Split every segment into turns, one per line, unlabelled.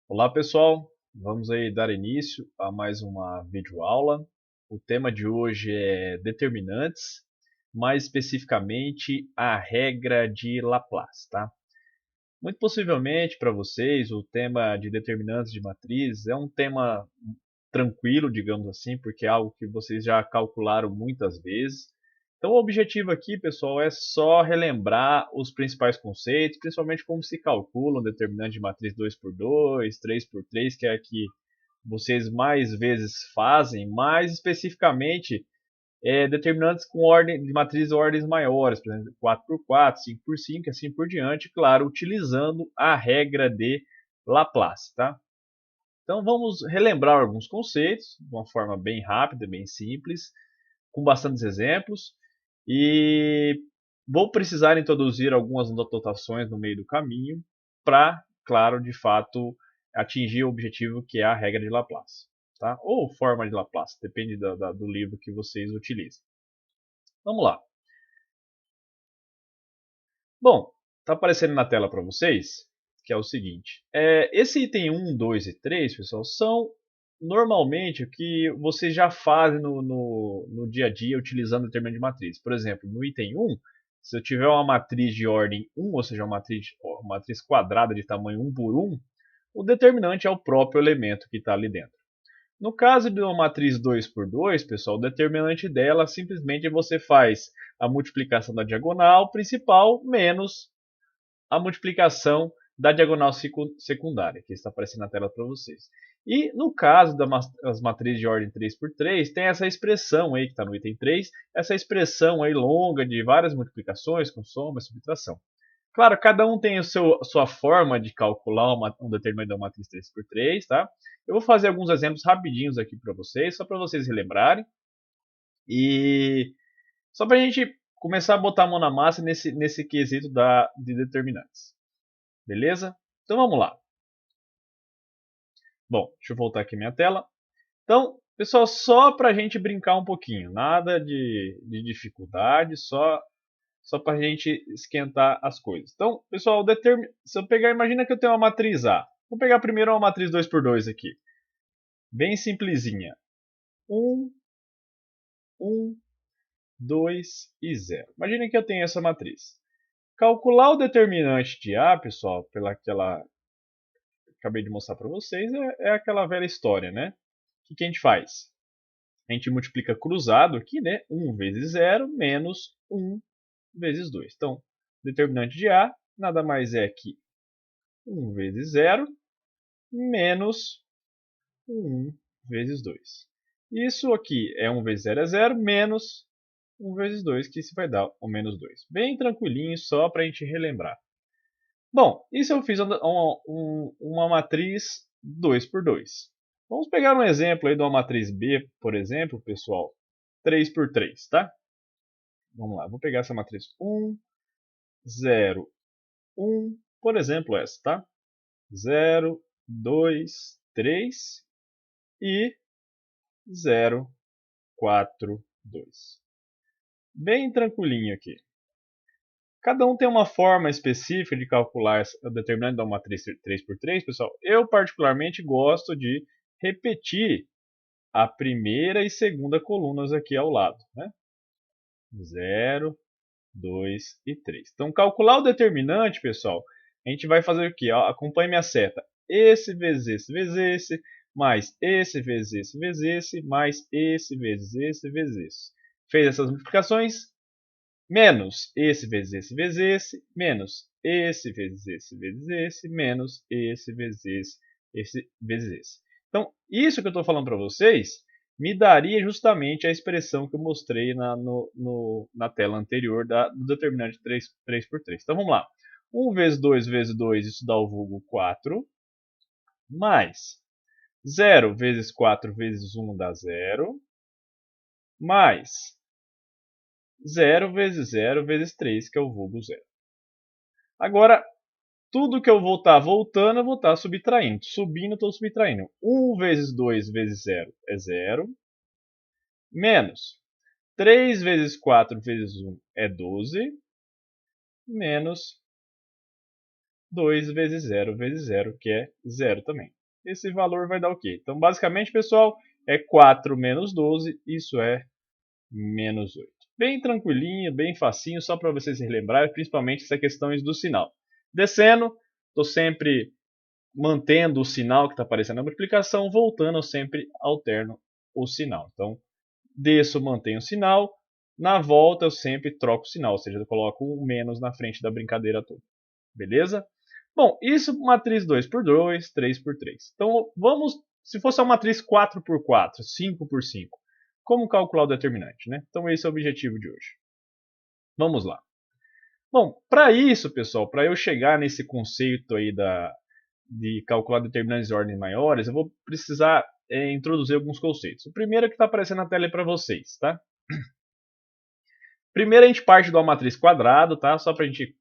Olá pessoal, vamos aí dar início a mais uma videoaula. O tema de hoje é determinantes, mais especificamente a regra de Laplace, tá? Muito possivelmente para vocês o tema de determinantes de matrizes é um tema tranquilo, digamos assim, porque é algo que vocês já calcularam muitas vezes. Então, o objetivo aqui, pessoal, é só relembrar os principais conceitos, principalmente como se calcula um determinante de matriz 2 por 2, 3 por 3, que é a que vocês mais vezes fazem, mais especificamente determinantes com ordem de matrizes ordens maiores, por exemplo, 4 por 4, 5 por 5, e assim por diante, claro, utilizando a regra de Laplace, tá? Então vamos relembrar alguns conceitos de uma forma bem rápida, bem simples, com bastantes exemplos. E vou precisar introduzir algumas anotações no meio do caminho para, claro, de fato, atingir o objetivo que é a regra de Laplace. Tá? Ou forma de Laplace, depende do livro que vocês utilizem. Vamos lá. Bom, está aparecendo na tela para vocês que é o seguinte: esse item 1, 2 e 3, pessoal, são normalmente o que vocês já fazem no dia a dia utilizando determinante de matriz. Por exemplo, no item 1, se eu tiver uma matriz de ordem 1, ou seja, uma matriz quadrada de tamanho 1 por 1, o determinante é o próprio elemento que está ali dentro. No caso de uma matriz 2 por 2, pessoal, o determinante dela simplesmente você faz a multiplicação da diagonal principal menos a multiplicação da diagonal secundária, que está aparecendo na tela para vocês. E no caso das matrizes de ordem 3 por 3, tem essa expressão aí que está no item 3, essa expressão aí longa de várias multiplicações com soma e subtração. Claro, cada um tem a sua forma de calcular um determinado matriz 3 por 3, tá? Eu vou fazer alguns exemplos rapidinhos aqui para vocês, só para vocês relembrarem. E só para a gente começar a botar a mão na massa nesse quesito de determinantes. Beleza? Então vamos lá. Bom, deixa eu voltar aqui minha tela. Então, pessoal, só para a gente brincar um pouquinho, nada de dificuldade, só para a gente esquentar as coisas. Então, pessoal, se eu pegar, imagina que eu tenho uma matriz A. Vou pegar primeiro uma matriz 2 por 2 aqui. Bem simplesinha. 1, 1, 2 e 0. Imagina que eu tenho essa matriz. Calcular o determinante de A, pessoal, pela aquela acabei de mostrar para vocês, é aquela velha história, né? O que a gente faz? A gente multiplica cruzado aqui, né? 1 vezes 0 menos 1 vezes 2. Então, determinante de A nada mais é que 1 vezes 0 menos 1 vezes 2. Isso aqui é 1 vezes 0 é 0 menos 1 vezes 2, que isso vai dar o menos 2. Bem tranquilinho, só para a gente relembrar. Bom, isso eu fiz uma matriz 2 por 2. Vamos pegar um exemplo aí de uma matriz B, por exemplo, pessoal, 3 por 3, tá? Vamos lá, vou pegar essa matriz 1, 0, 1, por exemplo, essa, tá? 0, 2, 3 e 0, 4, 2. Bem tranquilinho aqui. Cada um tem uma forma específica de calcular o determinante de uma matriz 3 por 3, pessoal. Eu particularmente gosto de repetir a primeira e segunda colunas aqui ao lado, né? 0, 2 e 3. Então, calcular o determinante, pessoal, a gente vai fazer o quê? Acompanhe minha seta. Esse vezes esse vezes esse, mais esse vezes esse vezes esse, mais esse vezes esse vezes esse. Fez essas multiplicações? Menos esse vezes esse vezes esse, menos esse vezes esse vezes esse, menos esse vezes esse vezes esse. Então, isso que eu estou falando para vocês me daria justamente a expressão que eu mostrei na tela anterior do determinante 3 por 3. Então, vamos lá. 1 vezes 2, isso dá o vulgo 4, mais 0 vezes 4 vezes 1 dá 0, mais 0 vezes 0 vezes 3, que é o vulgo 0. Agora, tudo que eu vou estar voltando, eu vou estar subtraindo. Subindo, estou subtraindo. 1 vezes 2 vezes 0 é 0. Menos 3 vezes 4 vezes 1 é 12. Menos 2 vezes 0, que é 0 também. Esse valor vai dar o quê? Então, basicamente, pessoal, é 4 menos 12, isso é menos 8. Bem tranquilinho, bem facinho, só para vocês se relembrarem, principalmente essas questões do sinal. Descendo, estou sempre mantendo o sinal que está aparecendo na multiplicação, voltando, eu sempre alterno o sinal. Então, desço, mantenho o sinal, na volta eu sempre troco o sinal, ou seja, eu coloco um menos na frente da brincadeira toda. Beleza? Bom, isso matriz 2 por 2, 3 por 3. Então, vamos, se fosse uma matriz 4 por 4, 5 por 5, como calcular o determinante, né? Então, esse é o objetivo de hoje. Vamos lá. Bom, para isso, pessoal, para eu chegar nesse conceito aí de calcular determinantes de ordens maiores, eu vou precisar introduzir alguns conceitos. O primeiro é que está aparecendo na tela para vocês, tá? Primeiro a gente parte de uma matriz quadrada, tá? Só para a gente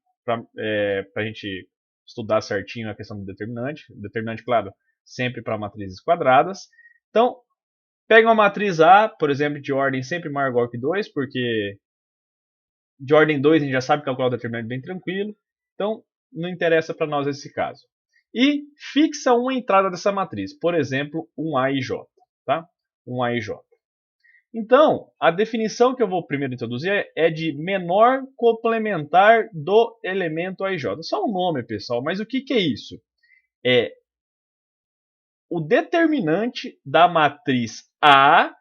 estudar certinho a questão do determinante. O determinante, claro, sempre para matrizes quadradas. Então, pega uma matriz A, por exemplo, de ordem sempre maior ou igual que 2, porque de ordem 2 a gente já sabe calcular o determinante bem tranquilo. Então, não interessa para nós esse caso. E fixa uma entrada dessa matriz, por exemplo, um A e J. Tá? Um A e J. Então, a definição que eu vou primeiro introduzir é de menor complementar do elemento AJ. Só um nome, pessoal, mas o que é isso? É o determinante da matriz A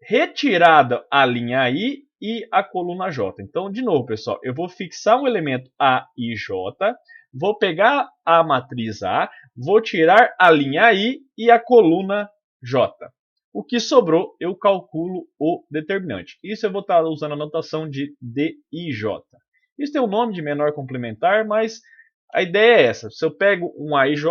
retirada a linha I e a coluna J. Então, de novo, pessoal, eu vou fixar um elemento A e J, vou pegar a matriz A, vou tirar a linha I e a coluna J. O que sobrou, eu calculo o determinante. Isso eu vou estar usando a notação de DIJ. Isso tem um nome de menor complementar, mas a ideia é essa. Se eu pego um AIJ,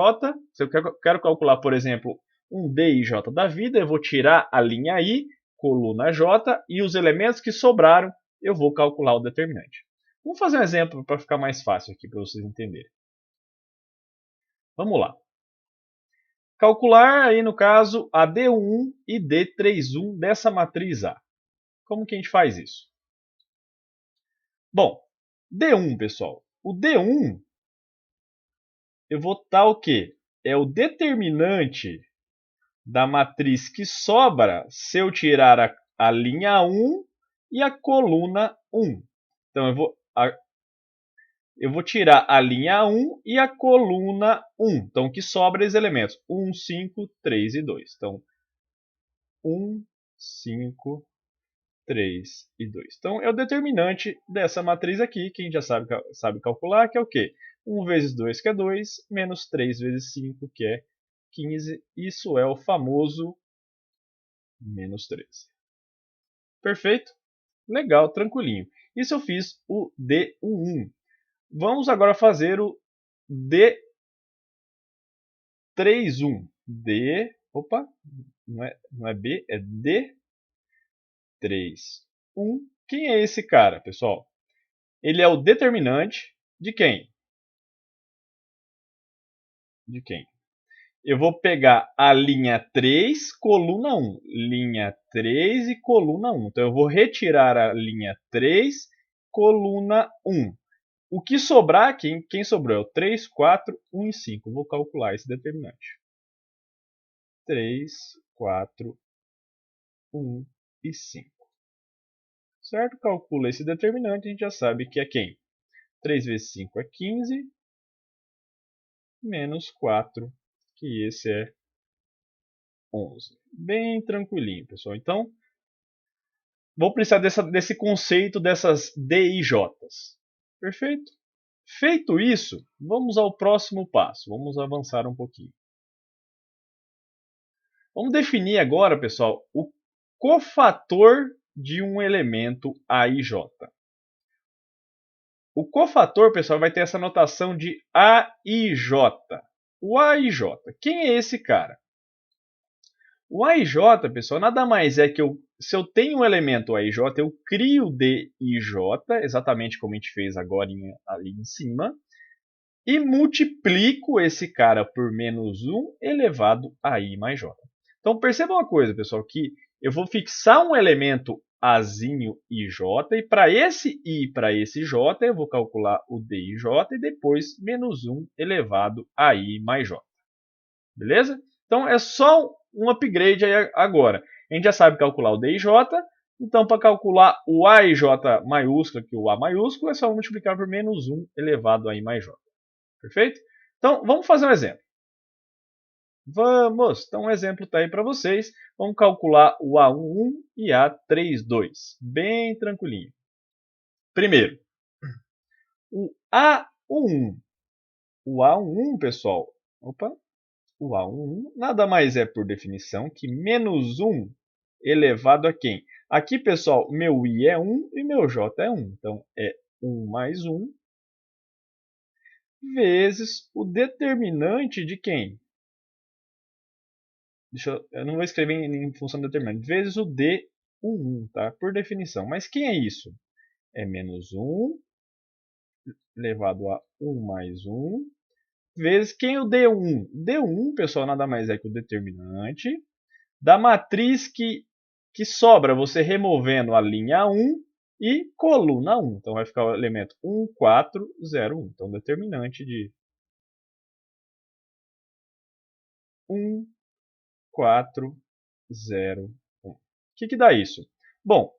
se eu quero calcular, por exemplo, um DIJ da vida, eu vou tirar a linha I, coluna J, e os elementos que sobraram, eu vou calcular o determinante. Vamos fazer um exemplo para ficar mais fácil aqui, para vocês entenderem. Vamos lá. Calcular aí no caso a D1 e D31 dessa matriz A. Como que a gente faz isso? Bom, D1, pessoal. O D1 eu vou estar o quê? É o determinante da matriz que sobra se eu tirar a linha 1 e a coluna 1. Então eu vou tirar a linha 1 e a coluna 1. Então, o que sobra é os elementos 1, 5, 3 e 2. Então, 1, 5, 3 e 2. Então, é o determinante dessa matriz aqui, que a gente já sabe calcular, que é o quê? 1 vezes 2, que é 2, menos 3 vezes 5, que é 15. Isso é o famoso menos 13. Perfeito? Legal, tranquilinho. Isso eu fiz o D11. Vamos agora fazer o D31. Opa, não é B, é D31. Quem é esse cara, pessoal? Ele é o determinante de quem? De quem? Eu vou pegar a linha 3, coluna 1. Linha 3 e coluna 1. Então, eu vou retirar a linha 3, coluna 1. O que sobrar, quem sobrou é o 3, 4, 1 e 5. Vou calcular esse determinante. 3, 4, 1 e 5. Certo? Calcula esse determinante, a gente já sabe que é quem? 3 vezes 5 é 15, menos 4, que esse é 11. Bem tranquilinho, pessoal. Então, vou precisar desse conceito dessas DIJs. Perfeito? Feito isso, vamos ao próximo passo. Vamos avançar um pouquinho. Vamos definir agora, pessoal, o cofator de um elemento AIJ. O cofator, pessoal, vai ter essa notação de AIJ. O AIJ, quem é esse cara? O AIJ, pessoal, nada mais é que se eu tenho um elemento AIJ, eu crio DIJ, exatamente como a gente fez agora ali em cima, e multiplico esse cara por menos 1 elevado a I mais J. Então perceba uma coisa, pessoal, que eu vou fixar um elemento Azinho IJ, e para esse I e para esse J, eu vou calcular o DIJ e depois menos 1 elevado a I mais J. Beleza? Então é só um upgrade aí agora. A gente já sabe calcular o DIJ, então para calcular o AIJ maiúsculo, que o A maiúsculo, é só multiplicar por menos 1 elevado a I mais J. Perfeito? Então vamos fazer um exemplo. Vamos! Então um exemplo está aí para vocês. Vamos calcular o A11 e A32. Bem tranquilinho. Primeiro, o A11. O A11, pessoal, opa, o A11 nada mais é, por definição, que menos 1 elevado a quem? Aqui, pessoal, meu I é 1 e meu J é 1. Então, é 1 mais 1 vezes o determinante de quem? Eu não vou escrever em função do determinante. Vezes o D11, tá? Por definição. Mas quem é isso? É menos 1 elevado a 1 mais 1 vezes quem é o D1? D1, pessoal, nada mais é que o determinante da matriz que sobra, você removendo a linha 1 e coluna 1. Então vai ficar o elemento 1, 4, 0, 1. Então determinante de 1, 4, 0, 1. O que dá isso? Bom,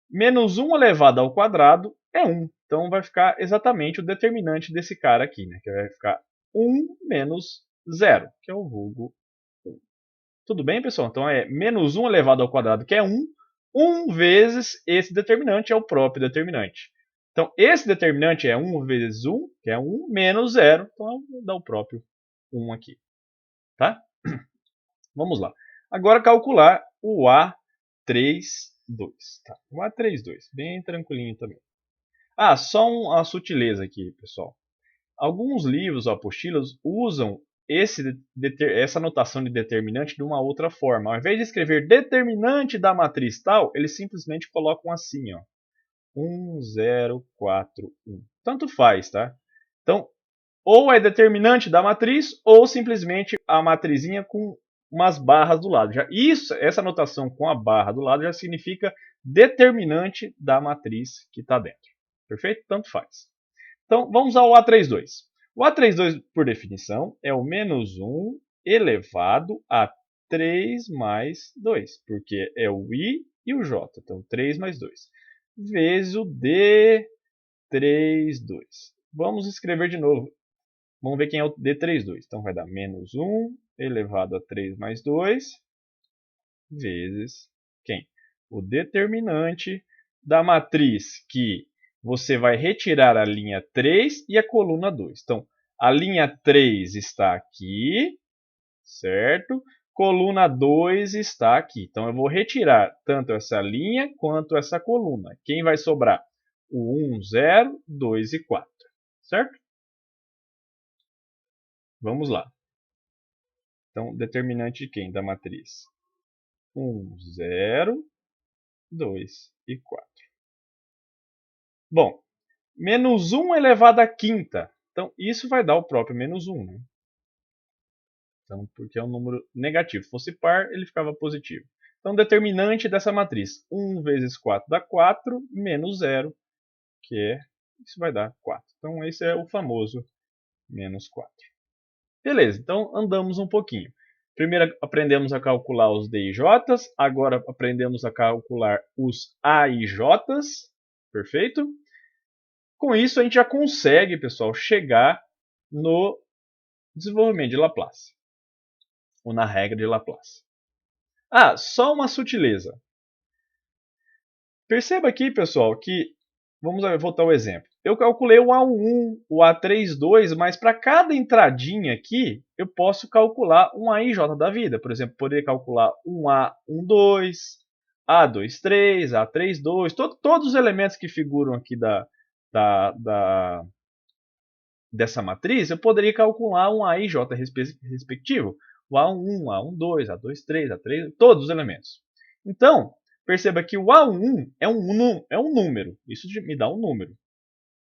menos 1 elevado ao quadrado é 1. Então vai ficar exatamente o determinante desse cara aqui, né? Que vai ficar 1 menos 0, que é o vulgo 1. Tudo bem, pessoal? Então é menos 1 elevado ao quadrado, que é 1. 1 vezes esse determinante é o próprio determinante. Então esse determinante é 1 vezes 1, que é 1, menos 0. Então dá o próprio 1 aqui. Tá? Vamos lá. Agora calcular o A32. Tá? O A32, bem tranquilinho também. Ah, só uma sutileza aqui, pessoal. Alguns livros ou apostilas usam essa notação de determinante de uma outra forma. Ao invés de escrever determinante da matriz tal, eles simplesmente colocam assim, ó, 1, 0, 4, 1. Tanto faz, tá? Então, ou é determinante da matriz, ou simplesmente a matrizinha com umas barras do lado. Essa notação com a barra do lado já significa determinante da matriz que está dentro. Perfeito? Tanto faz. Então, vamos ao A32. O A32, por definição, é o menos 1 elevado a 3 mais 2, porque é o I e o J. Então, 3 mais 2, vezes o D32. Vamos escrever de novo. Vamos ver quem é o D32. Então, vai dar menos 1 elevado a 3 mais 2, vezes quem? O determinante da matriz que você vai retirar a linha 3 e a coluna 2. Então, a linha 3 está aqui, certo? Coluna 2 está aqui. Então, eu vou retirar tanto essa linha quanto essa coluna. Quem vai sobrar? O 1, 0, 2 e 4, certo? Vamos lá. Então, determinante de quem? Da matriz. 1, 0, 2 e 4. Bom, menos 1 elevado à quinta. Então, isso vai dar o próprio menos 1. Né? Então, porque é um número negativo. Se fosse par, ele ficava positivo. Então, determinante dessa matriz. 1 vezes 4 dá 4, menos 0, que é, isso vai dar 4. Então, esse é o famoso menos 4. Beleza, então andamos um pouquinho. Primeiro aprendemos a calcular os DIJs, agora aprendemos a calcular os AIJs. Perfeito? Com isso, a gente já consegue, pessoal, chegar no desenvolvimento de Laplace, ou na regra de Laplace. Ah, só uma sutileza. Perceba aqui, pessoal, que, vamos voltar ao exemplo. Eu calculei o A11, o A32, mas para cada entradinha aqui, eu posso calcular um AIJ da vida. Por exemplo, poderia calcular um A12, A23, A32, todos os elementos que figuram aqui dessa matriz, eu poderia calcular um AIJ respectivo. O A11, A12, A23, A3, todos os elementos. Então, perceba que o A11 é um número. Isso me dá um número.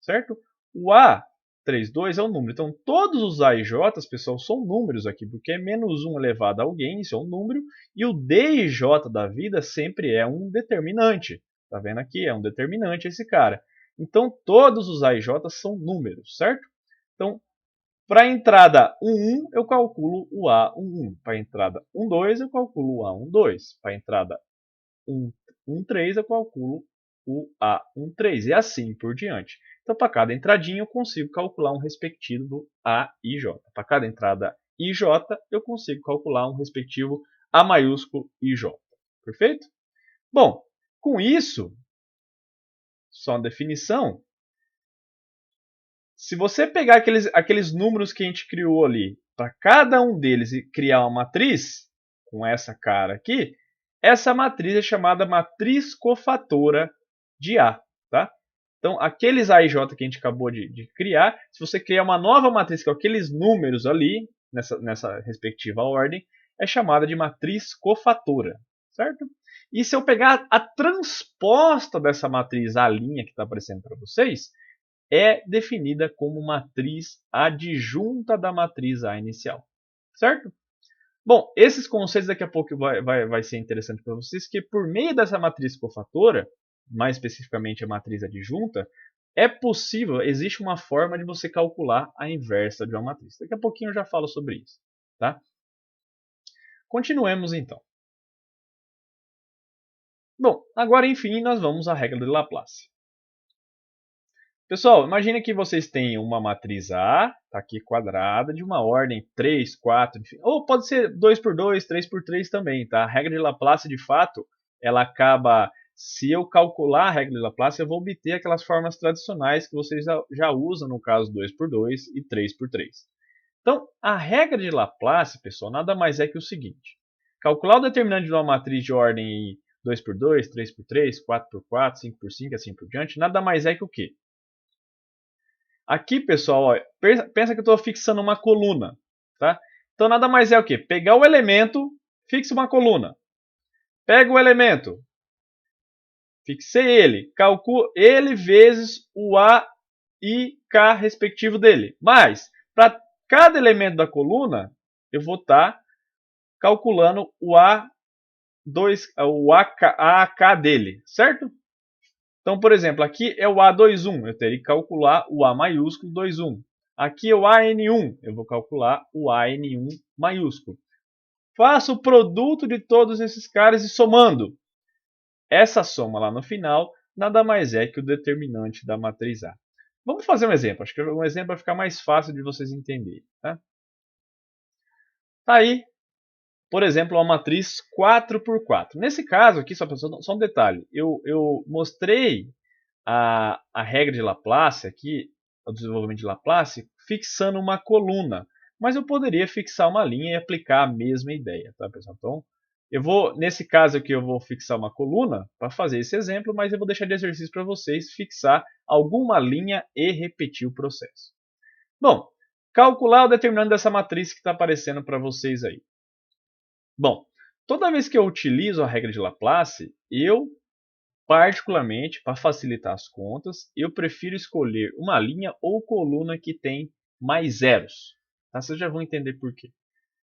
Certo? O A32 é um número. Então, todos os AIJs, pessoal, são números aqui, porque é menos 1 elevado a alguém, isso é um número, e o DIJ da vida sempre é um determinante. Tá vendo aqui? É um determinante esse cara. Então, todos os A e J são números, certo? Então, para a entrada 11, eu calculo o A11. Para a entrada 12, eu calculo o A12. Para a entrada 13, eu calculo o A13. E assim por diante. Então, para cada entradinha, eu consigo calcular um respectivo A e J. Para cada entrada I e J, eu consigo calcular um respectivo A maiúsculo e J. Perfeito? Bom, com isso, só uma definição. Se você pegar aqueles números que a gente criou ali, para cada um deles e criar uma matriz, com essa cara aqui, essa matriz é chamada matriz cofatora de A. Tá? Então, aqueles A e J que a gente acabou de criar, se você criar uma nova matriz com aqueles números ali, nessa respectiva ordem, é chamada de matriz cofatora. Certo? E se eu pegar a transposta dessa matriz A' que está aparecendo para vocês, é definida como matriz adjunta da matriz A inicial. Certo? Bom, esses conceitos daqui a pouco vai ser interessante para vocês, que por meio dessa matriz cofatora, mais especificamente a matriz adjunta, é possível, existe uma forma de você calcular a inversa de uma matriz. Daqui a pouquinho eu já falo sobre isso. Tá? Continuemos então. Bom, agora enfim nós vamos à regra de Laplace. Pessoal, imagine que vocês têm uma matriz A, está aqui quadrada, de uma ordem 3, 4, enfim. Ou pode ser 2 por 2, 3 por 3 também. Tá? A regra de Laplace, de fato, ela acaba... Se eu calcular a regra de Laplace, eu vou obter aquelas formas tradicionais que vocês já usam, no caso 2 por 2 e 3 por 3. Então, a regra de Laplace, pessoal, nada mais é que o seguinte. Calcular o determinante de uma matriz de ordem 2 por 2, 3 por 3, 4 por 4, 5 por 5, assim por diante, nada mais é que o quê? Aqui, pessoal, ó, pensa que eu estou fixando uma coluna. Tá? Então, nada mais é o quê? Pegar o elemento, fixa uma coluna. Pega o elemento, fixei ele, calculo ele vezes o A e K respectivo dele. Mas, para cada elemento da coluna, eu vou estar calculando o AK dele, certo? Então, por exemplo, aqui é o A21, eu teria que calcular o A maiúsculo 21. Aqui é o AN1, eu vou calcular o AN1 maiúsculo. Faço o produto de todos esses caras e somando. Essa soma lá no final nada mais é que o determinante da matriz A. Vamos fazer um exemplo, acho que um exemplo vai ficar mais fácil de vocês entenderem. Tá aí, por exemplo, uma matriz 4 por 4. Nesse caso aqui, só um detalhe, eu mostrei a regra de Laplace aqui, o desenvolvimento de Laplace, fixando uma coluna. Mas eu poderia fixar uma linha e aplicar a mesma ideia, tá, pessoal? Então, nesse caso aqui, eu vou fixar uma coluna para fazer esse exemplo, mas eu vou deixar de exercício para vocês fixar alguma linha e repetir o processo. Bom, calcular o determinante dessa matriz que está aparecendo para vocês aí. Bom, toda vez que eu utilizo a regra de Laplace, particularmente, para facilitar as contas, eu prefiro escolher uma linha ou coluna que tem mais zeros. Tá? Vocês já vão entender por quê.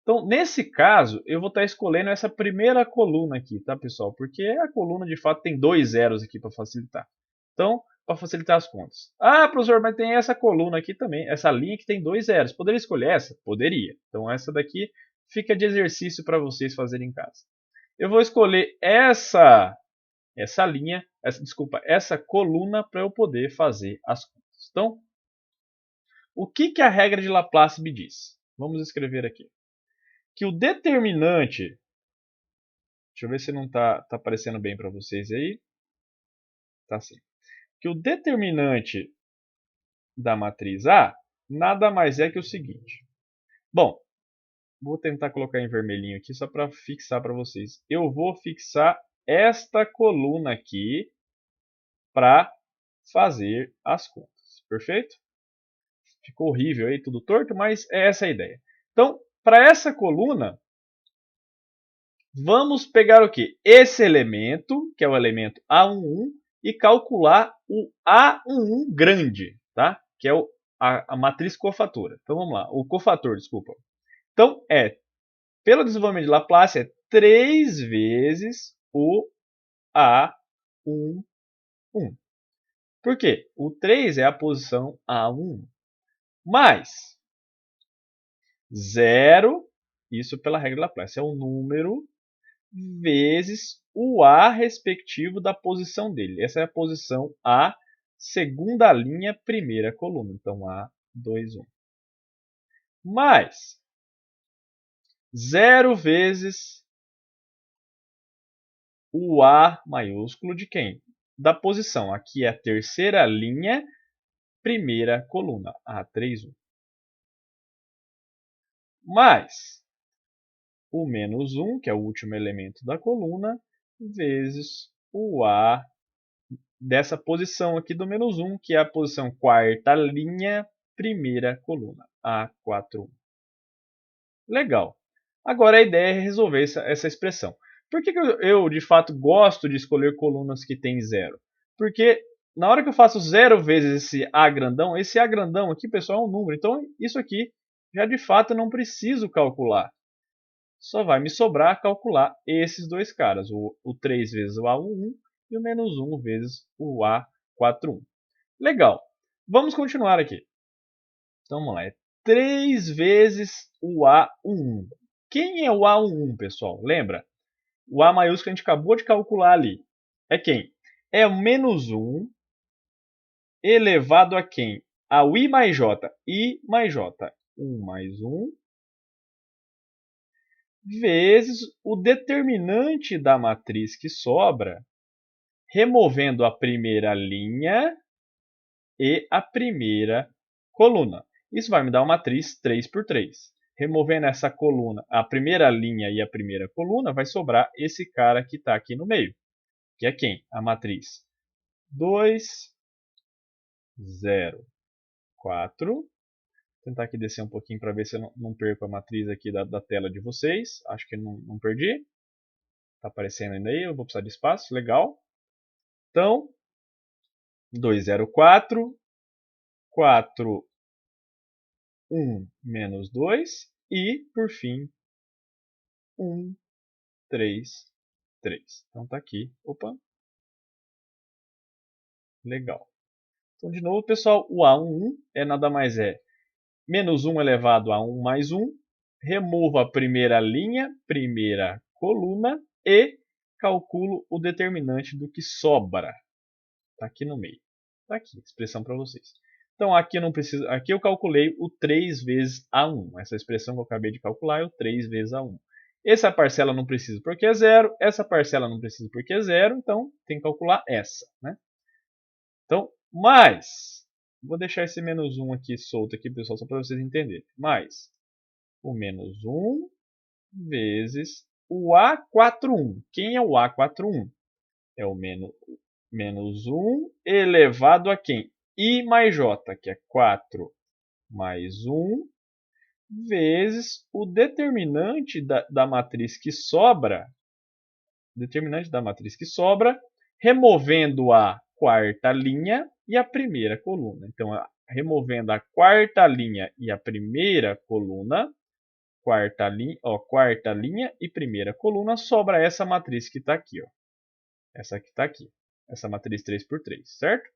Então, nesse caso, eu vou estar escolhendo essa primeira coluna aqui, tá, pessoal? Porque a coluna, de fato, tem 2 zeros aqui para facilitar. Então, para facilitar as contas. Ah, professor, mas tem essa coluna aqui também, essa linha que tem 2 zeros. Poderia escolher essa? Poderia. Então, essa daqui fica de exercício para vocês fazerem em casa. Eu vou escolher essa linha, essa coluna para eu poder fazer as contas. Então, o que a regra de Laplace me diz? Vamos escrever aqui. Que o determinante, deixa eu ver se não está aparecendo bem para vocês aí. Tá sim. Que o determinante da matriz A nada mais é que o seguinte. Bom, vou tentar colocar em vermelhinho aqui só para fixar para vocês. Eu vou fixar esta coluna aqui para fazer as contas. Perfeito? Ficou horrível aí, tudo torto, mas é essa a ideia. Então, para essa coluna, vamos pegar o quê? Esse elemento, que é o elemento A11, e calcular o A11 grande, tá? Que é a matriz cofatora. Então vamos lá, o cofator, desculpa. Então pelo desenvolvimento de Laplace, é 3 vezes o A11. 1, 1. Por quê? O 3 é a posição A1. Mais 0, isso pela regra de Laplace, é o número vezes o A respectivo da posição dele. Essa é a posição A, segunda linha, primeira coluna. Então, A2, 1. Mais 0 vezes o A maiúsculo de quem? Da posição. Aqui é a terceira linha, primeira coluna. A3, 1. Mais o menos 1, que é o último elemento da coluna, vezes o A dessa posição aqui do menos 1, que é a posição quarta linha, primeira coluna, A4. Legal. Agora a ideia é resolver essa expressão. Por que eu, de fato, gosto de escolher colunas que têm zero? Porque na hora que eu faço zero vezes esse A grandão aqui, pessoal, é um número. Então, isso aqui, já de fato, eu não preciso calcular. Só vai me sobrar calcular esses dois caras, o 3 vezes o A11 e o menos 1 vezes o A41. Legal. Vamos continuar aqui. Então, vamos lá. É 3 vezes o A11. Quem é o A11, pessoal? Lembra? O A maiúsculo a gente acabou de calcular ali. É quem? É o menos 1 elevado a quem? Ao I mais J. I mais J. 1 mais 1 vezes o determinante da matriz que sobra, removendo a primeira linha e a primeira coluna. Isso vai me dar uma matriz 3 por 3. Removendo essa coluna, a primeira linha e a primeira coluna, vai sobrar esse cara que está aqui no meio. Que é quem? A matriz 2, 0, 4. Vou tentar aqui descer um pouquinho para ver se eu não perco a matriz aqui da tela de vocês. Acho que não perdi. Está aparecendo ainda aí, eu vou precisar de espaço, legal. Então, 2, 0, 4, 4, 1, menos 2 e, por fim, 1, 3, 3. Então está aqui, opa, legal. Então, de novo, pessoal, o A11 é nada mais menos 1 elevado a 1 mais 1. Removo a primeira linha, primeira coluna e calculo o determinante do que sobra. Está aqui no meio. Está aqui, expressão para vocês. Então aqui eu não preciso, aqui eu calculei o 3 vezes A1. Essa expressão que eu acabei de calcular é o 3 vezes A1. Essa parcela não precisa porque é zero, essa parcela não precisa porque é zero, então tem que calcular essa, né? Então, mais, vou deixar esse menos 1 aqui solto aqui, pessoal, só para vocês entenderem. Mais o menos 1 vezes o A41. Quem é o A41? É o menos 1 elevado a quem? I mais J, que é 4 mais 1, vezes o determinante da matriz que sobra, removendo a quarta linha e a primeira coluna. Então, removendo a quarta linha e a primeira coluna, quarta linha e primeira coluna, sobra essa matriz que está aqui. Ó. Essa que está aqui. Essa matriz 3 por 3, certo?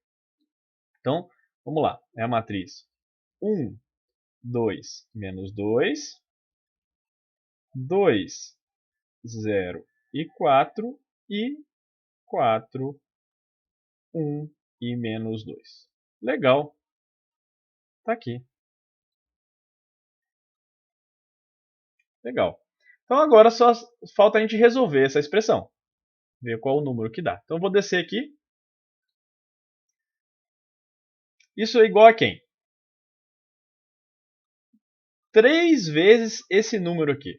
Então, vamos lá. É a matriz 1, 2, menos 2, 2, 0 e 4, e 4, 1 e menos 2. Legal. Está aqui. Legal. Então, agora só falta a gente resolver essa expressão. Ver qual o número que dá. Então, eu vou descer aqui. Isso é igual a quem? 3 vezes esse número aqui.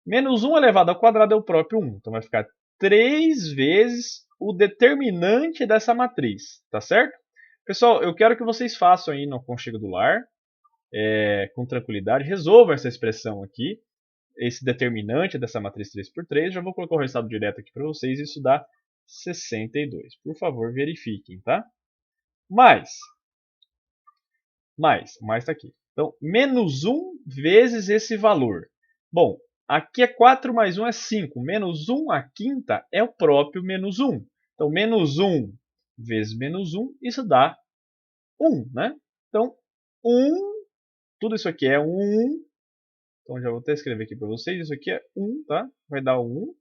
Menos 1 elevado ao quadrado é o próprio 1. Então vai ficar 3 vezes o determinante dessa matriz. Tá certo? Pessoal, eu quero que vocês façam aí no aconchego do lar, com tranquilidade. Resolvam essa expressão aqui. Esse determinante dessa matriz 3 por 3. Já vou colocar o resultado direto aqui para vocês. Isso dá 62. Por favor, verifiquem, tá? Mais está aqui. Então, menos 1 vezes esse valor. Bom, aqui é 4 mais 1 é 5. Menos 1 a quinta é o próprio menos 1. Então, menos 1 vezes menos 1, isso dá 1, né? Então, 1, tudo isso aqui é 1. Então, já vou até escrever aqui para vocês. Isso aqui é 1, tá? Vai dar 1.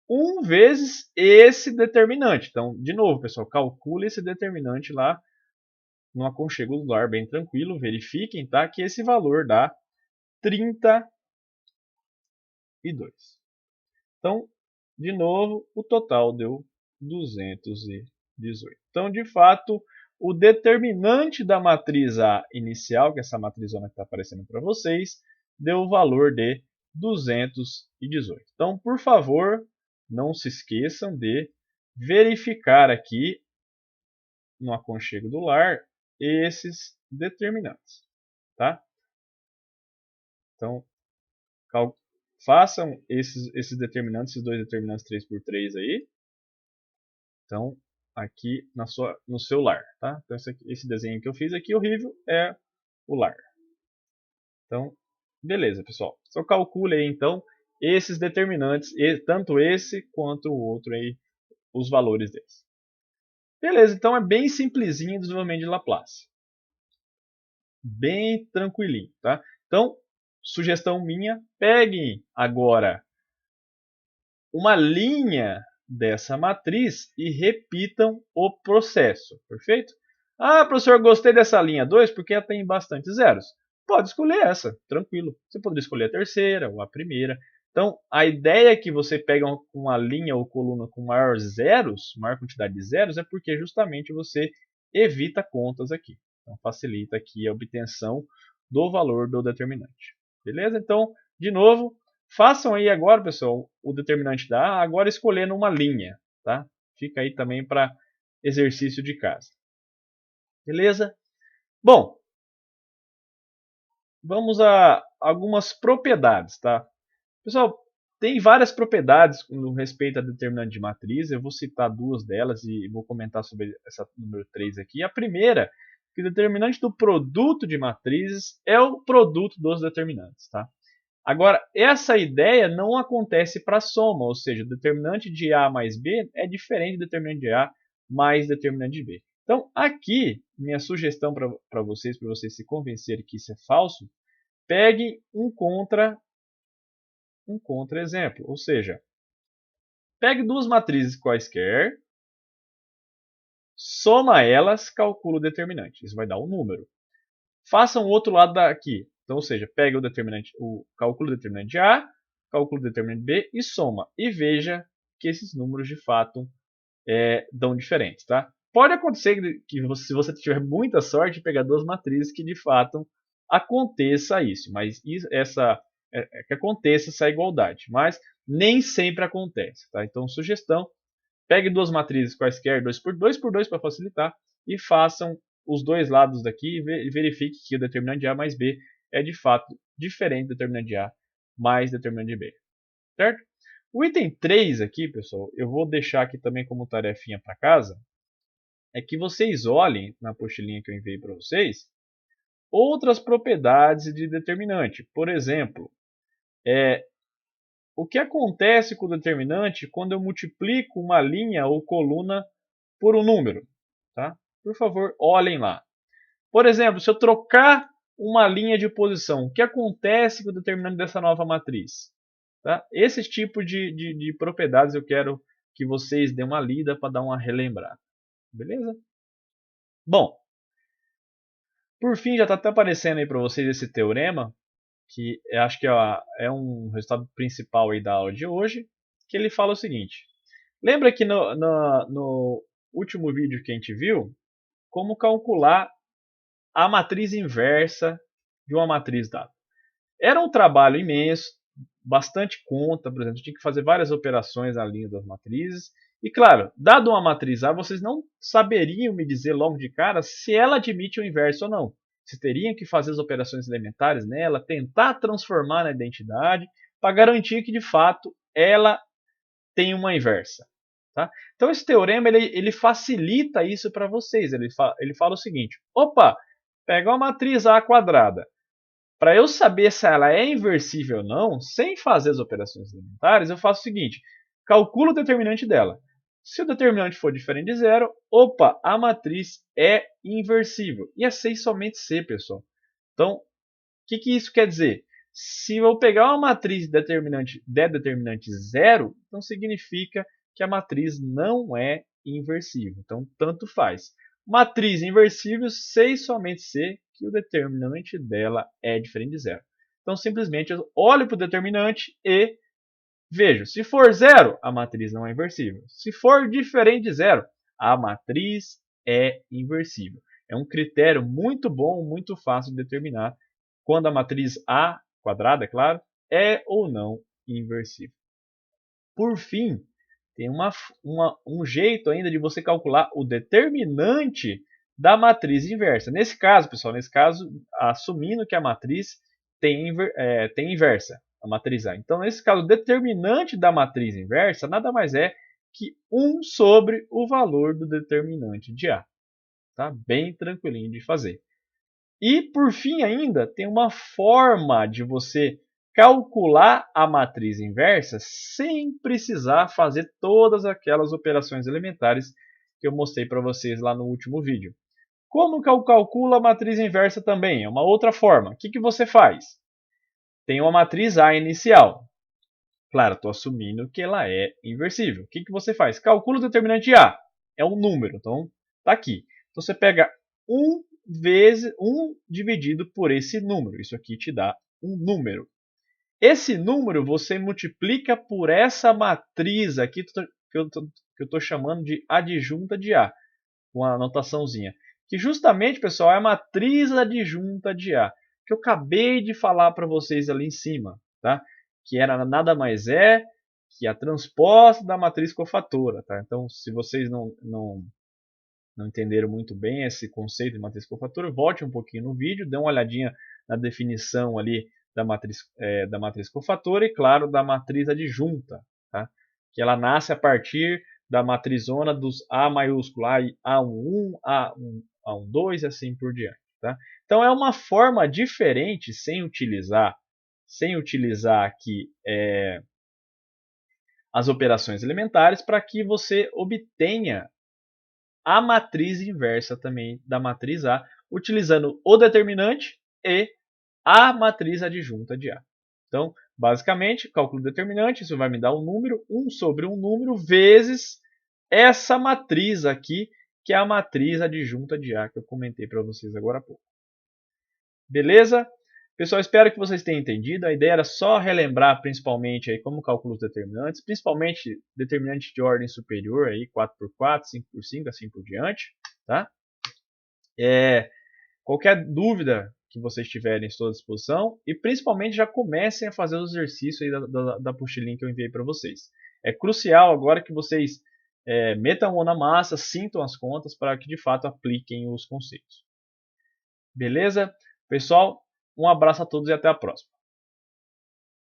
1 vezes esse determinante. Então, de novo, pessoal, calcule esse determinante lá no aconchego do lar, bem tranquilo. Verifiquem, tá? Que esse valor dá 32. Então, de novo, o total deu 218. Então, de fato, o determinante da matriz A inicial, que é essa matrizona que está aparecendo para vocês, deu o valor de 218. Então, por favor, não se esqueçam de verificar aqui no aconchego do lar esses determinantes, tá? Então, façam esses determinantes, esses dois determinantes 3 por 3 aí. Então, aqui no seu lar, tá? Então, esse desenho que eu fiz aqui horrível é o lar. Então, beleza, pessoal. Só calcule aí, então, esses determinantes, tanto esse quanto o outro aí, os valores deles. Beleza, então é bem simplesinho o desenvolvimento de Laplace. Bem tranquilinho, tá? Então, sugestão minha, peguem agora uma linha dessa matriz e repitam o processo, perfeito? Ah, professor, gostei dessa linha 2 porque ela tem bastante zeros. Pode escolher essa, tranquilo. Você poderia escolher a terceira ou a primeira. Então, a ideia é que você pega uma linha ou coluna com maior quantidade de zeros, é porque justamente você evita contas aqui. Então, facilita aqui a obtenção do valor do determinante. Beleza? Então, de novo, façam aí agora, pessoal, o determinante da A, agora escolhendo uma linha, tá? Fica aí também para exercício de casa. Beleza? Bom, vamos a algumas propriedades, tá? Pessoal, tem várias propriedades no respeito a determinante de matriz. Eu vou citar duas delas e vou comentar sobre essa número 3 aqui. A primeira, que o determinante do produto de matrizes é o produto dos determinantes, tá? Agora, essa ideia não acontece para soma, ou seja, o determinante de A mais B é diferente do determinante de A mais determinante de B. Então, aqui, minha sugestão para vocês se convencerem que isso é falso, pegue um contra-exemplo, ou seja, pegue duas matrizes quaisquer, soma elas, calcula o determinante. Isso vai dar um número. Façam o outro lado daqui. Então, ou seja, pegue calcula o determinante de A, calcula o determinante de B e soma. E veja que esses números de fato dão diferentes, tá? Pode acontecer que se você tiver muita sorte, pegar duas matrizes que de fato aconteça isso, mas que aconteça essa igualdade, mas nem sempre acontece, tá? Então, sugestão, pegue duas matrizes quaisquer, 2 por 2 para facilitar, e façam os dois lados daqui e verifique que o determinante de A mais B é de fato diferente do determinante de A mais determinante de B, certo? O item 3 aqui, pessoal, eu vou deixar aqui também como tarefinha para casa, é que vocês olhem na apostilinha que eu enviei para vocês outras propriedades de determinante. Por exemplo, o que acontece com o determinante quando eu multiplico uma linha ou coluna por um número? Tá? Por favor, olhem lá. Por exemplo, se eu trocar uma linha de posição, o que acontece com o determinante dessa nova matriz? Tá? Esse tipo de propriedades eu quero que vocês dêem uma lida para dar uma relembrada. Beleza? Bom, por fim, já está até aparecendo aí para vocês esse teorema, que eu acho que é um resultado principal aí da aula de hoje, que ele fala o seguinte. Lembra que no último vídeo que a gente viu, como calcular a matriz inversa de uma matriz dada? Era um trabalho imenso, bastante conta, por exemplo, tinha que fazer várias operações na linha das matrizes. E claro, dado uma matriz A, vocês não saberiam me dizer logo de cara se ela admite o inverso ou não. Vocês teriam que fazer as operações elementares nela, tentar transformar na identidade, para garantir que de fato ela tem uma inversa. Tá? Então esse teorema ele facilita isso para vocês. Ele fala o seguinte: opa, pega uma matriz A quadrada. Para eu saber se ela é inversível ou não, sem fazer as operações elementares, eu faço o seguinte: calculo o determinante dela. Se o determinante for diferente de zero, opa, a matriz é inversível. E é C e somente C, pessoal. Então, o que isso quer dizer? Se eu pegar uma matriz de determinante zero, então significa que a matriz não é inversível. Então, tanto faz. Matriz inversível, C e somente C, que o determinante dela é diferente de zero. Então, simplesmente eu olho para o determinante e vejo. Se for zero, a matriz não é inversível. Se for diferente de zero, a matriz é inversível. É um critério muito bom, muito fácil de determinar quando a matriz A quadrada, é claro, é ou não inversível. Por fim, tem um jeito ainda de você calcular o determinante da matriz inversa. Nesse caso, pessoal, assumindo que a matriz tem inversa, a matriz A. Então, nesse caso, o determinante da matriz inversa nada mais é que 1 sobre o valor do determinante de A. Tá? Bem tranquilinho de fazer. E, por fim, ainda, tem uma forma de você calcular a matriz inversa sem precisar fazer todas aquelas operações elementares que eu mostrei para vocês lá no último vídeo. Como que eu calculo a matriz inversa também? É uma outra forma. O que você faz? Tem uma matriz A inicial. Claro, estou assumindo que ela é inversível. O que você faz? Calcula o determinante A. É um número, então está aqui. Então você pega 1 dividido por esse número. Isso aqui te dá um número. Esse número você multiplica por essa matriz aqui que eu estou chamando de adjunta de A, com a anotaçãozinha. Que justamente, pessoal, é a matriz adjunta de A, que eu acabei de falar para vocês ali em cima, tá? Que era nada mais é que a transposta da matriz cofatora, tá? Então, se vocês não entenderam muito bem esse conceito de matriz cofatora, volte um pouquinho no vídeo, dê uma olhadinha na definição ali da matriz cofatora e, claro, da matriz adjunta, tá? Que ela nasce a partir da matrizona dos A maiúsculo, A11, A12 e assim por diante. Tá? Então é uma forma diferente, sem utilizar aqui as operações elementares, para que você obtenha a matriz inversa também da matriz A, utilizando o determinante e a matriz adjunta de A. Então, basicamente, cálculo determinante, isso vai me dar um número, 1 sobre um número, vezes essa matriz aqui, que é a matriz adjunta de A, que eu comentei para vocês agora há pouco. Beleza? Pessoal, espero que vocês tenham entendido. A ideia era só relembrar principalmente aí como calcula os determinantes, principalmente determinante de ordem superior, aí 4x4, 5x5, assim por diante. Tá? Qualquer dúvida que vocês tiverem, estou à disposição. E principalmente já comecem a fazer os exercícios aí da apostilinha que eu enviei para vocês. É crucial agora que vocês metam a mão na massa, sintam as contas para que de fato apliquem os conceitos. Beleza? Pessoal, um abraço a todos e até a próxima.